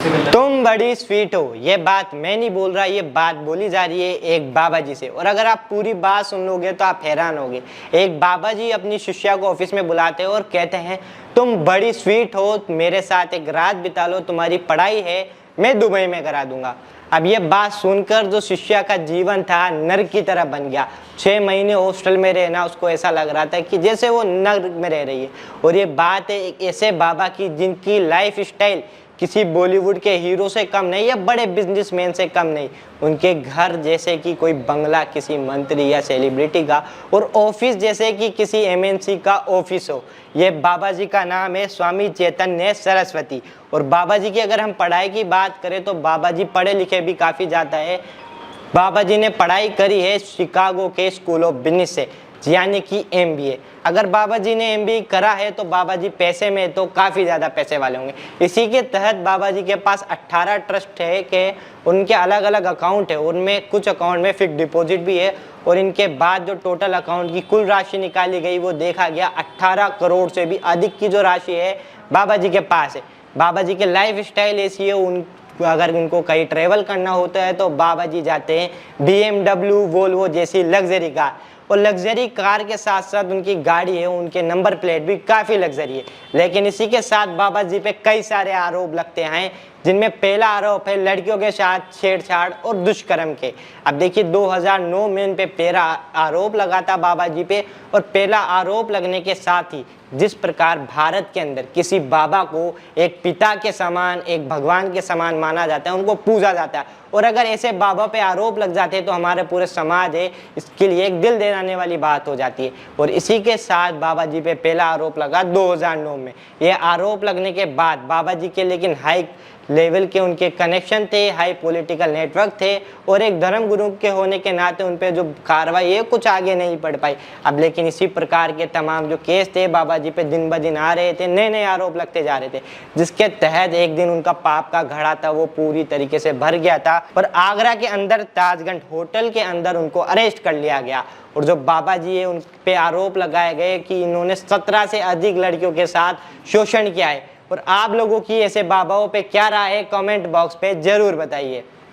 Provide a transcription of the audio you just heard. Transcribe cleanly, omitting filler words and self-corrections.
तुम बड़ी स्वीट हो, ये बात मैं नहीं बोल रहा, ये बात बोली जा रही है एक बाबा जी से। और अगर आप पूरी बात सुन लोगे तो आप हैरान होगे। एक बाबा जी अपनी शिष्या को ऑफिस में बुलाते हैं और कहते हैं तुम बड़ी स्वीट हो, मेरे साथ एक रात बिता लो, तुम्हारी पढ़ाई है मैं दुबई में करा दूंगा। अब ये बात सुनकर जो शिष्या का जीवन था नर्क की तरह बन गया। 6 महीने हॉस्टल में रहना उसको ऐसा लग रहा था कि जैसे वो नर्क में रह रही है। और ये बात है एक ऐसे बाबा की जिनकी लाइफ स्टाइल किसी बॉलीवुड के हीरो से कम नहीं या बड़े बिजनेसमैन से कम नहीं। उनके घर जैसे कि कोई बंगला किसी मंत्री या सेलिब्रिटी का, और ऑफिस जैसे कि किसी एमएनसी का ऑफिस हो। ये बाबा जी का नाम है स्वामी चैतन्य सरस्वती। और बाबा जी की अगर हम पढ़ाई की बात करें तो बाबा जी पढ़े लिखे भी काफ़ी ज़्यादा है। बाबा जी ने पढ़ाई करी है शिकागो के स्कूल ऑफ बिजनेस से, यानी कि एमबीए। अगर बाबा जी ने एमबीए करा है तो बाबा जी पैसे में तो काफ़ी ज़्यादा पैसे वाले होंगे। इसी के तहत बाबा जी के पास 18 ट्रस्ट है कि उनके अलग अलग अकाउंट है, उनमें कुछ अकाउंट में फिक्स डिपॉजिट भी है। और इनके बाद जो टोटल अकाउंट की कुल राशि निकाली गई वो देखा गया 18 करोड़ से भी अधिक की जो राशि है बाबा जी के पास है। बाबा जी के लाइफ स्टाइल ऐसी है, उन अगर उनको कहीं ट्रेवल करना होता है तो बाबा जी जाते हैं BMW, वोल्वो जैसी लग्जरी कार। और लग्जरी कार के साथ साथ उनकी गाड़ी है, उनके नंबर प्लेट भी काफ़ी लग्जरी है। लेकिन इसी के साथ बाबा जी पे कई सारे आरोप लगते हैं, जिनमें पहला आरोप है लड़कियों के साथ छेड़छाड़ और दुष्कर्म के। अब देखिए 2009 में इन पे पहला आरोप लगा था बाबा जी पे। और पहला आरोप लगने के साथ ही जिस प्रकार भारत के अंदर किसी बाबा को एक पिता के समान, एक भगवान के समान माना जाता है, उनको पूजा जाता है, और अगर ऐसे बाबा पे आरोप लग जाते हैं तो हमारे पूरे समाज है इसके लिए एक दिल दहलाने वाली बात हो जाती है। और इसी के साथ बाबा जी पे पहला आरोप लगा 2009 में। ये आरोप लगने के बाद बाबा जी के लेकिन हाई लेवल के उनके कनेक्शन थे, हाई पॉलिटिकल नेटवर्क थे, और एक धर्म गुरु के होने के नाते उन पे जो कार्रवाई है कुछ आगे नहीं बढ़ पाई। अब लेकिन इसी प्रकार के तमाम जो केस थे बाबा जी पे दिन ब दिन आ रहे थे, नए नए आरोप लगते जा रहे थे, जिसके तहत एक दिन उनका पाप का घड़ा था वो पूरी तरीके से भर गया था। और आगरा के अंदर ताजगंज होटल के अंदर उनको अरेस्ट कर लिया गया। और जो बाबा जी है उन पे आरोप लगाए गए कि इन्होंने 17 से अधिक लड़कियों के साथ शोषण किया है। और आप लोगों की ऐसे बाबाओं पे क्या राय है, कमेंट बॉक्स पे जरूर बताइए।